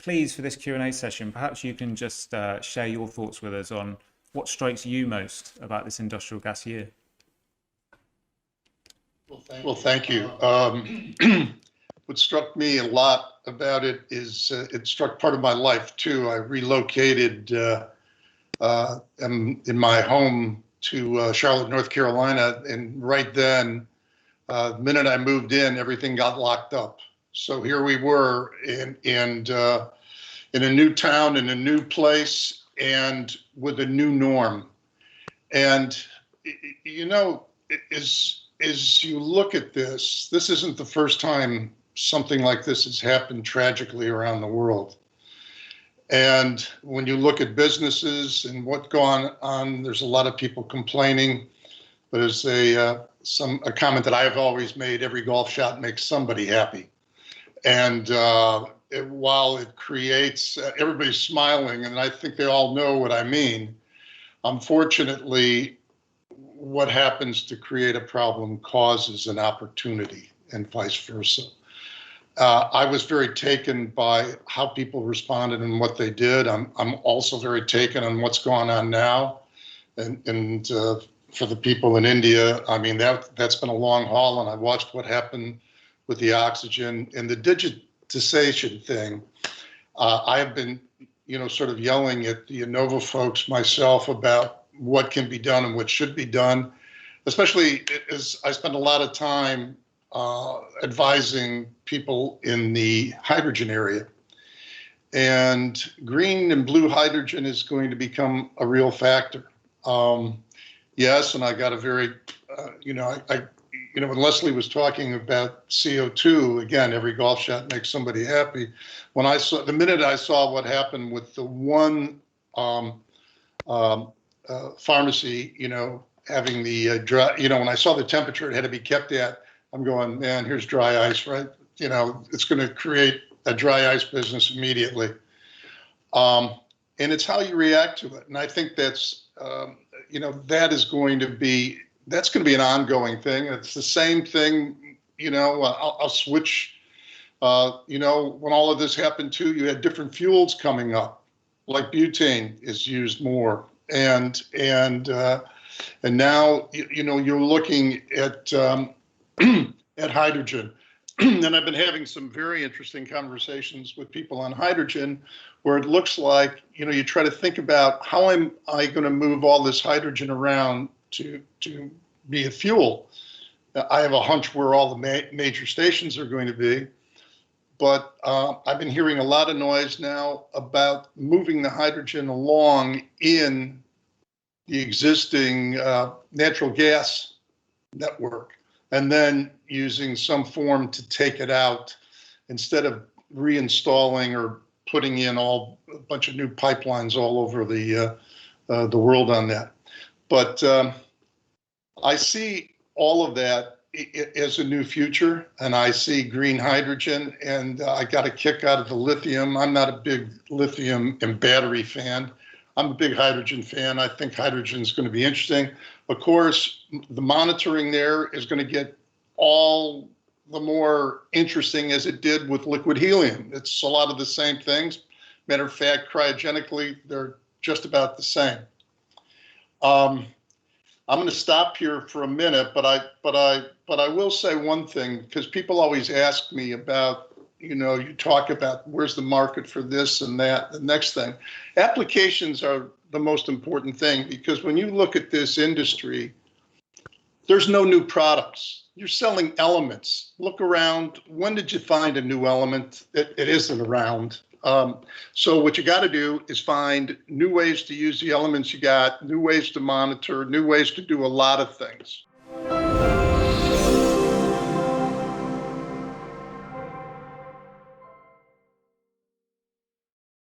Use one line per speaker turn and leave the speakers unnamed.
please, for this Q&A session, perhaps you can just share your thoughts with us on what strikes you most about this industrial gas year.
Well, thank you. What struck me a lot about it is it struck part of my life too. I relocated in my home to Charlotte, North Carolina, and right then, the minute I moved in, everything got locked up. So here we were in a new town, in a new place, and with a new norm. And you know, as you look at this, this isn't the first time something like this has happened tragically around the world. And when you look at businesses and what's gone on, there's a lot of people complaining. But as a comment that I've always made, every golf shot makes somebody happy. And while it creates, everybody's smiling, and I think they all know what I mean. Unfortunately, what happens to create a problem causes an opportunity, and vice versa. I was very taken by how people responded and what they did. I'm also very taken on what's going on now, and for the people in India, I mean that's been a long haul, and I watched what happened with the oxygen and the digitization thing. I have been, sort of yelling at the Innova folks myself about what can be done and what should be done, especially as I spend a lot of time advising people in the hydrogen area. And green and blue hydrogen is going to become a real factor. Yes, and I got a very, when Leslie was talking about CO2, again, every golf shot makes somebody happy. The minute I saw what happened with the one pharmacy, having the dry, when I saw the temperature it had to be kept at, I'm going, man, here's dry ice, right? It's going to create a dry ice business immediately. And it's how you react to it. And I think that's, that's going to be an ongoing thing. It's the same thing, I'll switch, when all of this happened too, you had different fuels coming up, like butane is used more. And now, you're looking at hydrogen. And I've been having some very interesting conversations with people on hydrogen, where it looks like, you try to think about how am I going to move all this hydrogen around to be a fuel. I have a hunch where all the major stations are going to be, but I've been hearing a lot of noise now about moving the hydrogen along in the existing natural gas network, and then using some form to take it out instead of reinstalling or putting in a bunch of new pipelines all over the world on that. But I see all of that as a new future, and I see green hydrogen, and I got a kick out of the lithium. I'm not a big lithium and battery fan. I'm a big hydrogen fan. I think hydrogen is going to be interesting. Of course, the monitoring there is going to get all the more interesting as it did with liquid helium. It's a lot of the same things. Matter of fact, cryogenically, they're just about the same. I'm going to stop here for a minute, but I will say one thing, because people always ask me about, you talk about where's the market for this and that. The next thing, applications are the most important thing, because when you look at this industry, there's no new products. You're selling elements. Look around. When did you find a new element? It isn't around. So what you got to do is find new ways to use the elements you got, new ways to monitor, new ways to do a lot of things.